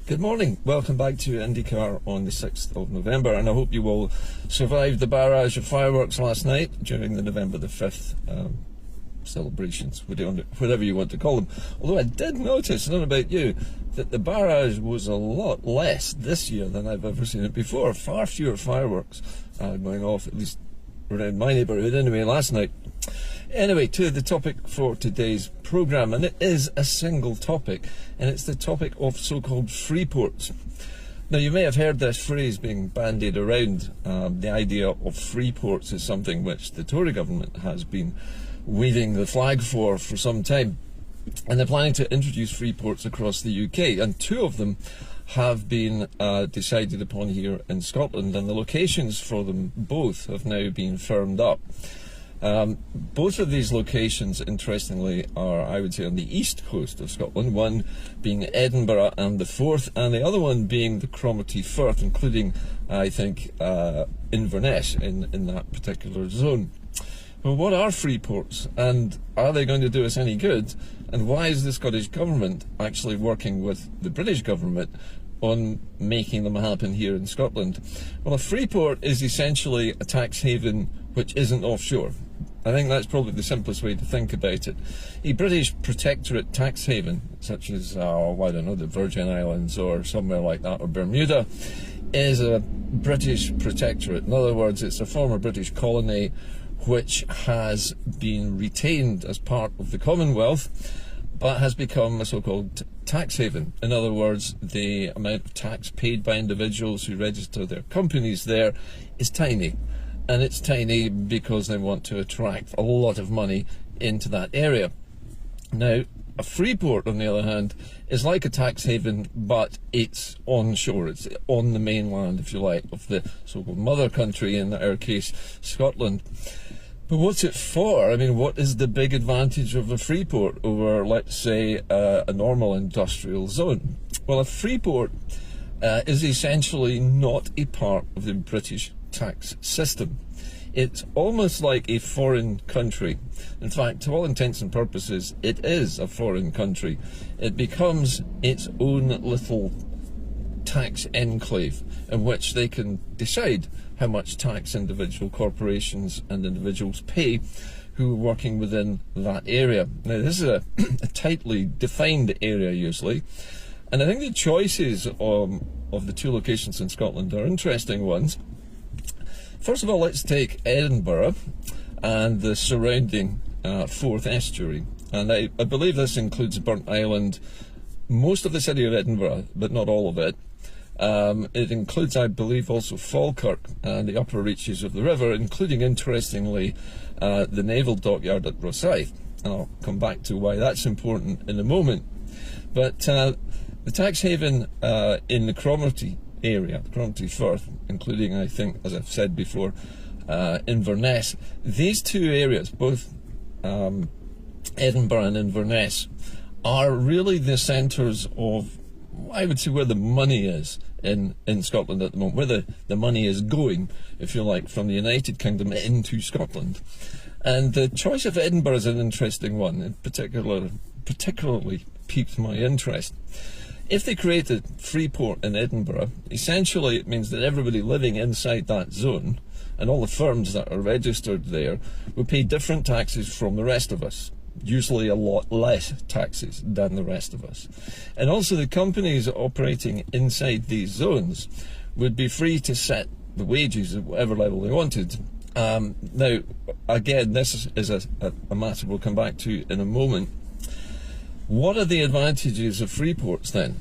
Good morning, welcome back to IndyCar on the 6th of November, and I hope you all survived the barrage of fireworks last night during the November the 5th celebrations, whatever you want to call them. Although I did notice, I don't know about you, that the barrage was a lot less this year than I've ever seen it before. Far fewer fireworks going off, at least around my neighbourhood anyway, last night. Anyway, to the topic for today's programme, and it is a single topic, and it's the topic of so-called Freeports. Now, you may have heard this phrase being bandied around. The idea of Freeports is something which the Tory government has been waving the flag for some time, and they're planning to introduce Freeports across the UK, and two of them have been decided upon here in Scotland, and the locations for them both have now been firmed up. Both of these locations, interestingly, are, I would say, on the east coast of Scotland, one being Edinburgh and the Forth, and the other one being the Cromarty Firth, including, I think, Inverness in that particular zone. Well, what are Freeports, and are they going to do us any good? And why is the Scottish Government actually working with the British Government on making them happen here in Scotland? Well, a Freeport is essentially a tax haven which isn't offshore. I think that's probably the simplest way to think about it. A British protectorate tax haven, such as, I don't know, the Virgin Islands or somewhere like that, or Bermuda, is a British protectorate. In other words, it's a former British colony which has been retained as part of the Commonwealth, but has become a so-called tax haven. In other words, the amount of tax paid by individuals who register their companies there is tiny. And it's tiny because they want to attract a lot of money into that area. Now, a Freeport, on the other hand, is like a tax haven, but it's onshore. It's on the mainland, if you like, of the so-called mother country, in our case, Scotland. But what's it for? I mean, what is the big advantage of a Freeport over, let's say, a normal industrial zone? Well, a Freeport is essentially not a part of the British tax system. It's almost like a foreign country. In fact, to all intents and purposes, it is a foreign country. It becomes its own little tax enclave in which they can decide how much tax individual corporations and individuals pay who are working within that area. Now, this is a tightly defined area usually, and I think the choices of the two locations in Scotland are interesting ones. First of all, let's take Edinburgh and the surrounding Forth estuary, and I believe this includes Burnt Island, most of the city of Edinburgh, but not all of it. It includes, I believe, also Falkirk and the upper reaches of the river, including, interestingly, the naval dockyard at Rosyth, and I'll come back to why that's important in a moment. But the tax haven in the Cromarty area, the Cromarty Firth, including, I think, as I've said before, Inverness. These two areas, both Edinburgh and Inverness, are really the centres of, I would say, where the money is in Scotland at the moment, where the money is going, if you like, from the United Kingdom into Scotland. And the choice of Edinburgh is an interesting one. It particularly piqued my interest. If they create a Freeport in Edinburgh, essentially it means that everybody living inside that zone and all the firms that are registered there will pay different taxes from the rest of us, usually a lot less taxes than the rest of us. And also the companies operating inside these zones would be free to set the wages at whatever level they wanted. Now, again, this is a matter we'll come back to in a moment. What are the advantages of Freeports then?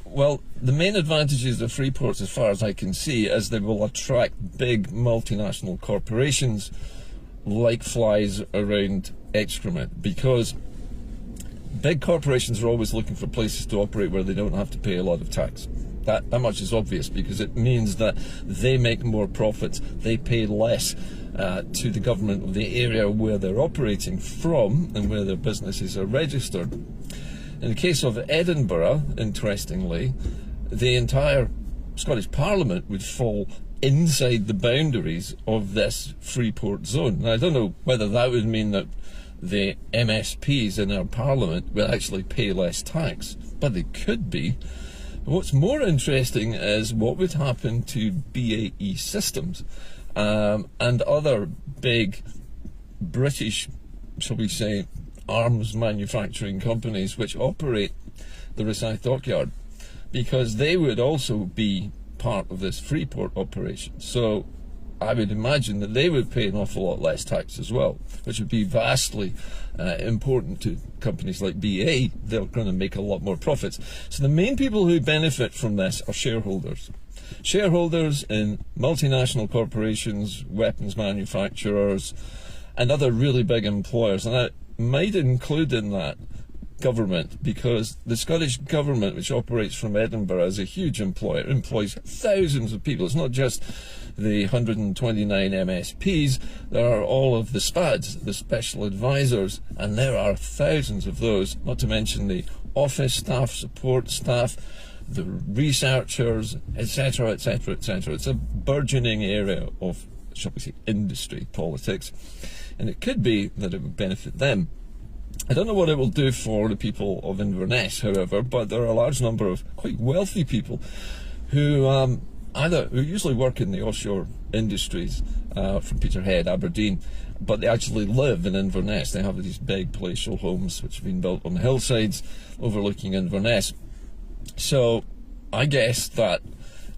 Well, the main advantages of Freeports, as far as I can see, is they will attract big multinational corporations like flies around excrement, because big corporations are always looking for places to operate where they don't have to pay a lot of tax. That much is obvious, because it means that they make more profits, they pay less to the government of the area where they're operating from and where their businesses are registered. In the case of Edinburgh, interestingly, the entire Scottish Parliament would fall inside the boundaries of this Freeport zone. Now, I don't know whether that would mean that the MSPs in our Parliament will actually pay less tax, but they could be. What's more interesting is what would happen to BAE Systems and other big British, shall we say, arms manufacturing companies which operate the Rosyth dockyard, because they would also be part of this Freeport operation. So I would imagine that they would pay an awful lot less tax as well, which would be vastly important to companies like BA. They're going to make a lot more profits. So the main people who benefit from this are shareholders. Shareholders in multinational corporations, weapons manufacturers, and other really big employers. And I might include in that government, because the Scottish government, which operates from Edinburgh, is a huge employer, employs thousands of people. It's not just the 129 MSPs, there are all of the SPADs, the special advisors, and there are thousands of those, not to mention the office staff, support staff, the researchers, etc., etc., etc. It's a burgeoning area of, shall we say, industry politics, and it could be that it would benefit them. I don't know what it will do for the people of Inverness, however, but there are a large number of quite wealthy people who who usually work in the offshore industries from Peterhead, Aberdeen, but they actually live in Inverness. They have these big palatial homes which have been built on the hillsides overlooking Inverness. So I guess that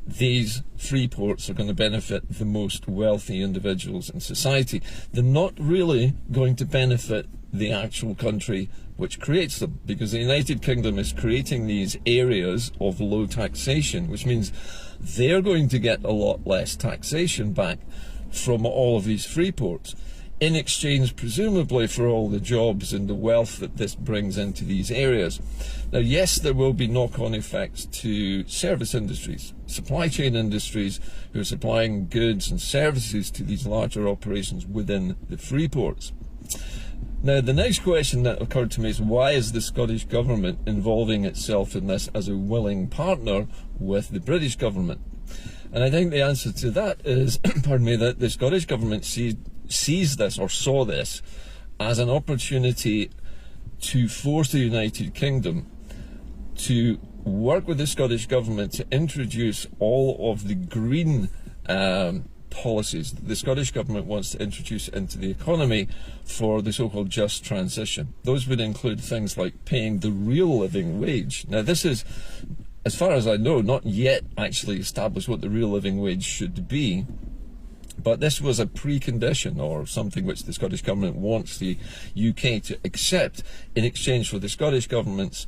these free ports are going to benefit the most wealthy individuals in society. They're not really going to benefit the actual country which creates them, because the United Kingdom is creating these areas of low taxation, which means they're going to get a lot less taxation back from all of these free ports, in exchange presumably for all the jobs and the wealth that this brings into these areas. Now yes, there will be knock-on effects to service industries, supply chain industries who are supplying goods and services to these larger operations within the free ports. Now the next question that occurred to me is, why is the Scottish Government involving itself in this as a willing partner with the British Government? And I think the answer to that is, pardon me, that the Scottish Government sees this, or saw this, as an opportunity to force the United Kingdom to work with the Scottish Government to introduce all of the green policies that the Scottish Government wants to introduce into the economy for the so-called just transition. Those would include things like paying the real living wage. Now this is, as far as I know, not yet actually established what the real living wage should be, but this was a precondition, or something which the Scottish Government wants the UK to accept in exchange for the Scottish Government's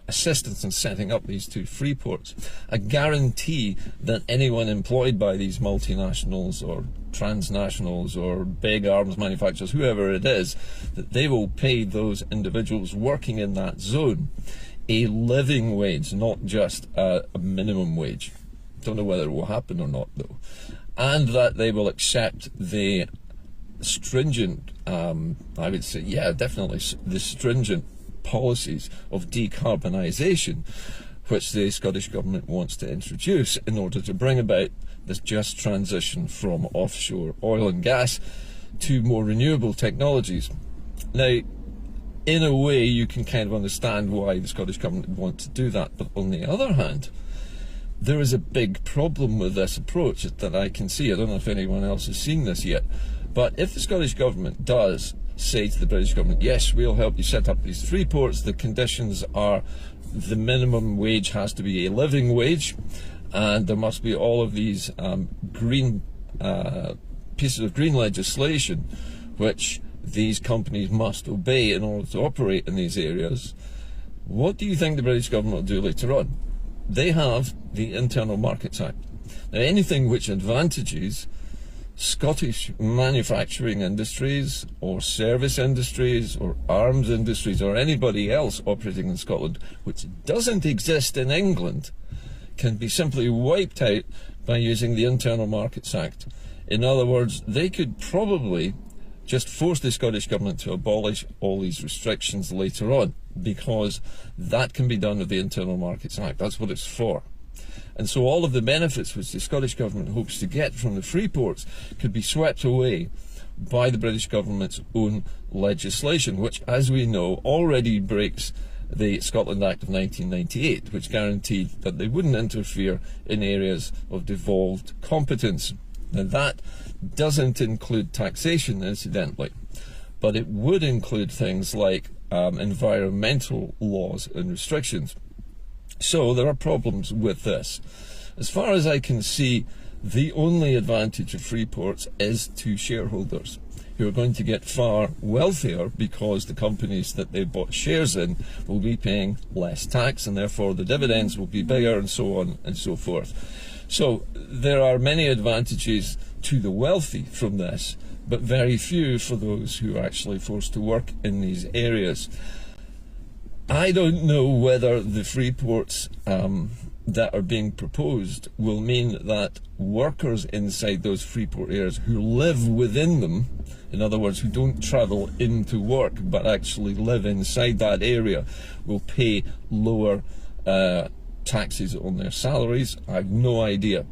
assistance in setting up these two free ports. A guarantee that anyone employed by these multinationals or transnationals or big arms manufacturers, whoever it is, that they will pay those individuals working in that zone a living wage, not just a minimum wage. Don't know whether it will happen or not though. And that they will accept the stringent, I would say, yeah, definitely the stringent policies of decarbonisation which the Scottish Government wants to introduce in order to bring about this just transition from offshore oil and gas to more renewable technologies. Now, in a way, you can kind of understand why the Scottish Government would want to do that, but on the other hand, there is a big problem with this approach that I can see. I don't know if anyone else has seen this yet, but if the Scottish Government does say to the British Government, yes, we'll help you set up these free ports, the conditions are the minimum wage has to be a living wage, and there must be all of these green pieces of green legislation which these companies must obey in order to operate in these areas. What do you think the British Government will do later on? They have the Internal Markets Act. Now, anything which advantages Scottish manufacturing industries or service industries or arms industries or anybody else operating in Scotland which doesn't exist in England can be simply wiped out by using the Internal Markets Act. In other words, they could probably just force the Scottish Government to abolish all these restrictions later on, because that can be done with the Internal Markets Act. That's what it's for. And so all of the benefits which the Scottish Government hopes to get from the free ports could be swept away by the British Government's own legislation, which, as we know, already breaks the Scotland Act of 1998, which guaranteed that they wouldn't interfere in areas of devolved competence. Now that doesn't include taxation, incidentally, but it would include things like environmental laws and restrictions. So there are problems with this. As far as I can see, the only advantage of Freeports is to shareholders, who are going to get far wealthier because the companies that they bought shares in will be paying less tax, and therefore the dividends will be bigger, and so on and so forth. So there are many advantages to the wealthy from this, but very few for those who are actually forced to work in these areas. I don't know whether the Freeports that are being proposed will mean that workers inside those Freeport areas who live within them, in other words, who don't travel into work but actually live inside that area, will pay lower taxes on their salaries. I have no idea.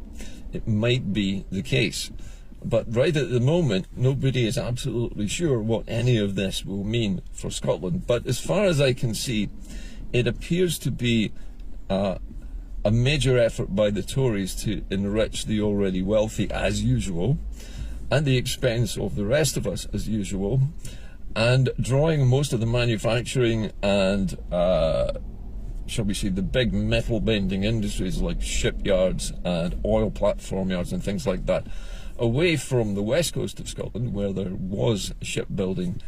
It might be the case. But right at the moment, nobody is absolutely sure what any of this will mean for Scotland. But as far as I can see, it appears to be a major effort by the Tories to enrich the already wealthy as usual, at the expense of the rest of us as usual, and drawing most of the manufacturing and shall we say the big metal bending industries like shipyards and oil platform yards and things like that away from the west coast of Scotland, where there was shipbuilding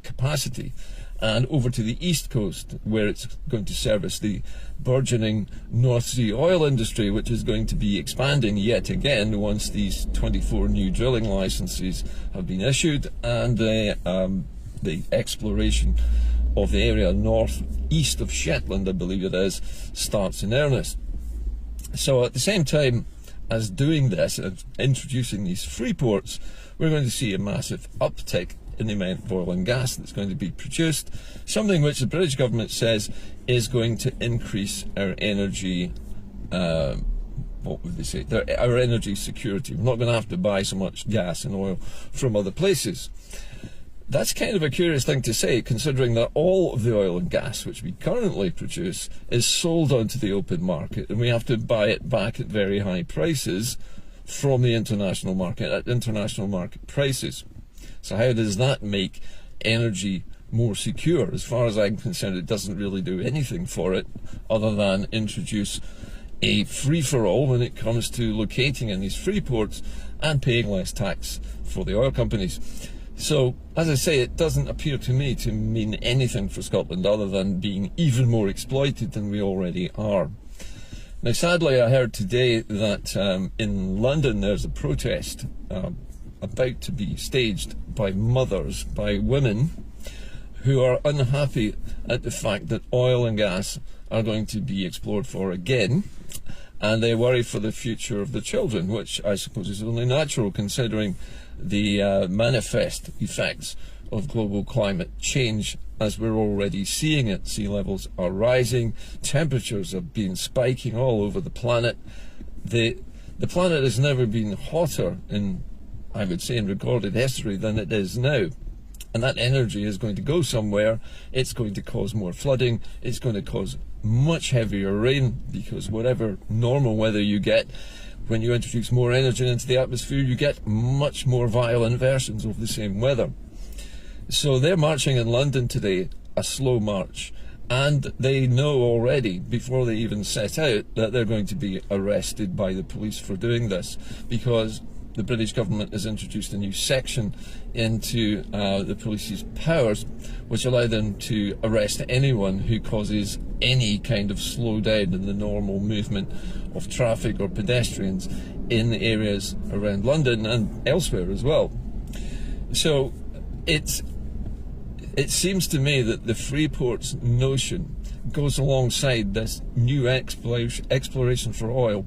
capacity, and over to the east coast, where it's going to service the burgeoning North Sea oil industry, which is going to be expanding yet again once these 24 new drilling licenses have been issued and the exploration of the area north-east of Shetland, I believe it is, starts in earnest. So at the same time as doing this, and introducing these Freeports, we're going to see a massive uptick in the amount of oil and gas that's going to be produced, something which the British government says is going to increase our energy, what would they say, our energy security. We're not going to have to buy so much gas and oil from other places. That's kind of a curious thing to say, considering that all of the oil and gas which we currently produce is sold onto the open market, and we have to buy it back at very high prices from the international market, at international market prices. So how does that make energy more secure? As far as I'm concerned, it doesn't really do anything for it other than introduce a free-for-all when it comes to locating in these Freeports and paying less tax for the oil companies. So, as I say, it doesn't appear to me to mean anything for Scotland other than being even more exploited than we already are. Now, sadly, I heard today that in London there's a protest about to be staged by mothers, by women, who are unhappy at the fact that oil and gas are going to be explored for again, and they worry for the future of the children, which I suppose is only natural considering the manifest effects of global climate change as we're already seeing it. Sea levels are rising, temperatures have been spiking all over the planet. The planet has never been hotter in, I would say, in recorded history than it is now. And that energy is going to go somewhere. It's going to cause more flooding. It's going to cause much heavier rain, because whatever normal weather you get, when you introduce more energy into the atmosphere, you get much more violent versions of the same weather. So they're marching in London today, a slow march, and they know already, before they even set out, that they're going to be arrested by the police for doing this, because the British government has introduced a new section into the police's powers, which allow them to arrest anyone who causes any kind of slowdown in the normal movement of traffic or pedestrians in the areas around London and elsewhere as well. So it seems to me that the Freeports notion goes alongside this new exploration for oil,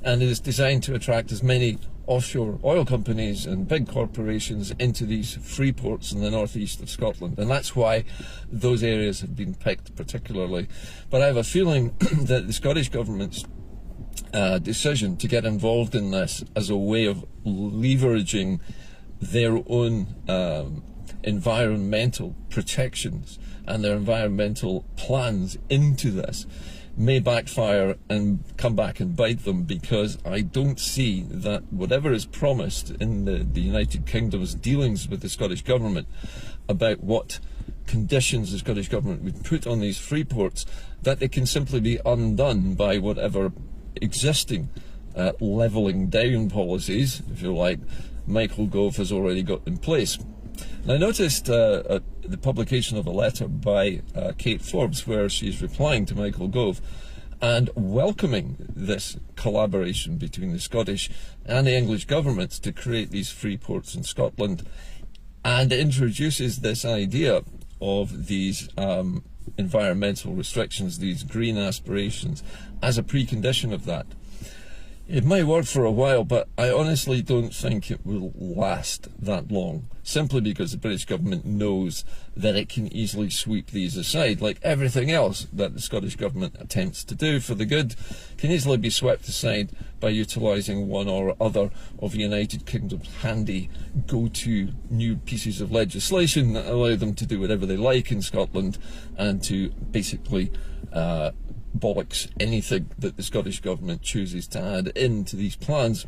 and is designed to attract as many offshore oil companies and big corporations into these Freeports in the northeast of Scotland, and that's why those areas have been picked particularly. But I have a feeling that the Scottish Government's decision to get involved in this as a way of leveraging their own environmental protections and their environmental plans into this may backfire and come back and bite them, because I don't see that whatever is promised in the United Kingdom's dealings with the Scottish Government about what conditions the Scottish Government would put on these free ports, that they can simply be undone by whatever existing levelling down policies, if you like, Michael Gove has already got in place. And I noticed the publication of a letter by Kate Forbes, where she's replying to Michael Gove and welcoming this collaboration between the Scottish and the English governments to create these free ports in Scotland, and introduces this idea of these environmental restrictions, these green aspirations, as a precondition of that. It might work for a while, but I honestly don't think it will last that long, simply because the British government knows that it can easily sweep these aside, like everything else that the Scottish government attempts to do for the good can easily be swept aside by utilising one or other of the United Kingdom's handy go-to new pieces of legislation that allow them to do whatever they like in Scotland and to basically bollocks anything that the Scottish Government chooses to add into these plans.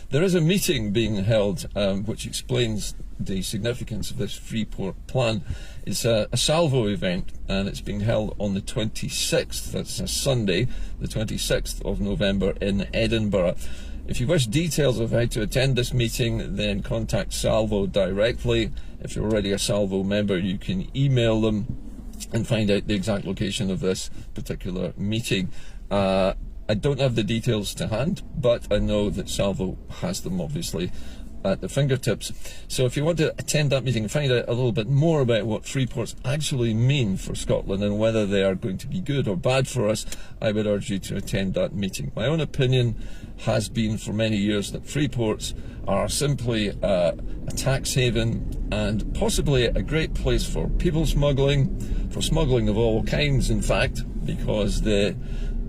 There is a meeting being held which explains the significance of this Freeport plan. It's a salvo event, and it's being held on the 26th, that's a Sunday, the 26th of November in Edinburgh. If you wish details of how to attend this meeting, then contact Salvo directly. If you're already a Salvo member, you can email them and find out the exact location of this particular meeting. I don't have the details to hand, but I know that Salvo has them obviously at the fingertips. So if you want to attend that meeting and find out a little bit more about what free ports actually mean for Scotland and whether they are going to be good or bad for us, I would urge you to attend that meeting. My own opinion has been for many years that free ports are simply a tax haven and possibly a great place for people smuggling, for smuggling of all kinds in fact, because the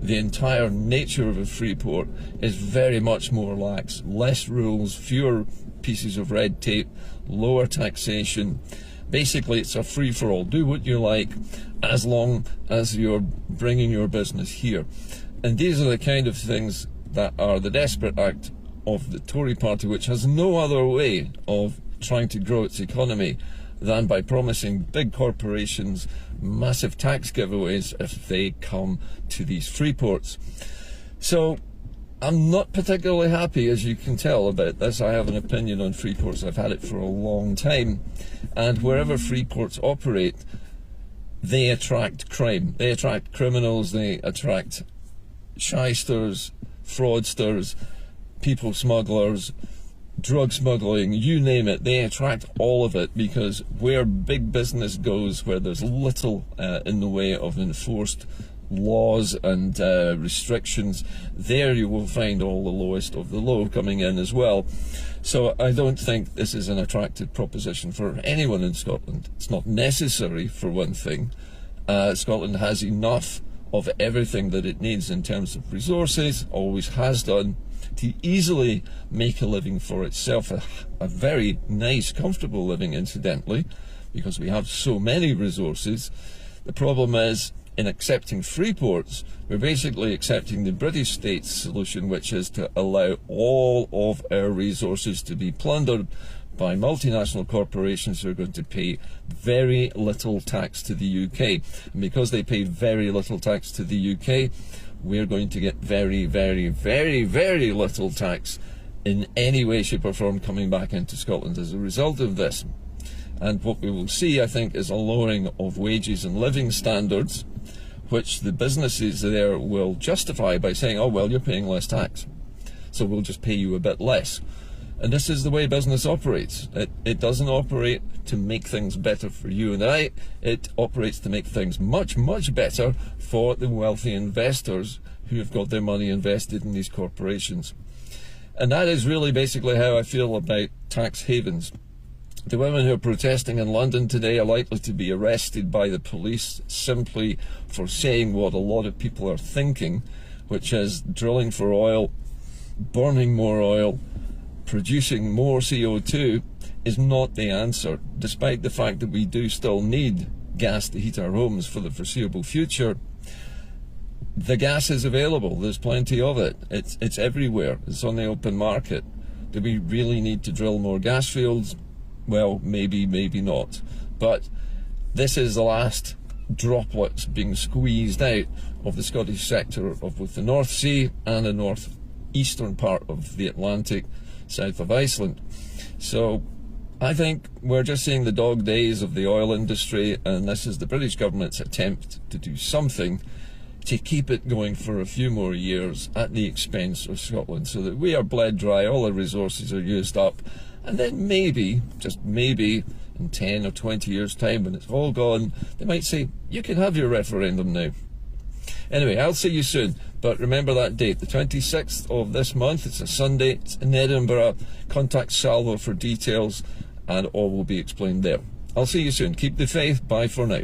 entire nature of a free port is very much more lax. Less rules, fewer pieces of red tape, lower taxation. Basically, it's a free-for-all. Do what you like as long as you're bringing your business here. And these are the kind of things that are the desperate act of the Tory party, which has no other way of trying to grow its economy than by promising big corporations massive tax giveaways if they come to these free ports. So I'm not particularly happy, as you can tell, about this. I have an opinion on free ports. I've had it for a long time, and wherever free ports operate, they attract crime, they attract criminals, they attract shysters, fraudsters, people smugglers, drug smuggling, you name it. They attract all of it, because where big business goes, where there's little in the way of enforced laws and restrictions, there you will find all the lowest of the low coming in as well. So I don't think this is an attractive proposition for anyone in Scotland. It's not necessary, for one thing. Scotland has enough of everything that it needs in terms of resources, always has done, to easily make a living for itself, a very nice, comfortable living, incidentally, because we have so many resources. The problem is, in accepting free ports, we're basically accepting the British state's solution, which is to allow all of our resources to be plundered by multinational corporations who are going to pay very little tax to the UK. And because they pay very little tax to the UK, we're going to get very, very, very, very little tax in any way, shape or form coming back into Scotland as a result of this. And what we will see, I think, is a lowering of wages and living standards, which the businesses there will justify by saying, oh, well, you're paying less tax, so we'll just pay you a bit less. And this is the way business operates. It doesn't operate to make things better for you and I. It operates to make things much, much better for the wealthy investors who have got their money invested in these corporations. And that is really basically how I feel about tax havens. The women who are protesting in London today are likely to be arrested by the police simply for saying what a lot of people are thinking, which is drilling for oil, burning more oil, producing more CO2 is not the answer, despite the fact that we do still need gas to heat our homes for the foreseeable future. The gas is available, there's plenty of it, it's everywhere, it's on the open market. Do we really need to drill more gas fields? Well, maybe, maybe not. But this is the last droplets being squeezed out of the Scottish sector of both the North Sea and the northeastern part of the Atlantic, south of Iceland. So I think we're just seeing the dog days of the oil industry, and this is the British government's attempt to do something to keep it going for a few more years at the expense of Scotland, so that we are bled dry, all our resources are used up, and then maybe, just maybe, in 10 or 20 years' time, when it's all gone, they might say, you can have your referendum now. Anyway, I'll see you soon, but remember that date, the 26th of this month. It's a Sunday, it's in Edinburgh. Contact Salvo for details, and all will be explained there. I'll see you soon. Keep the faith. Bye for now.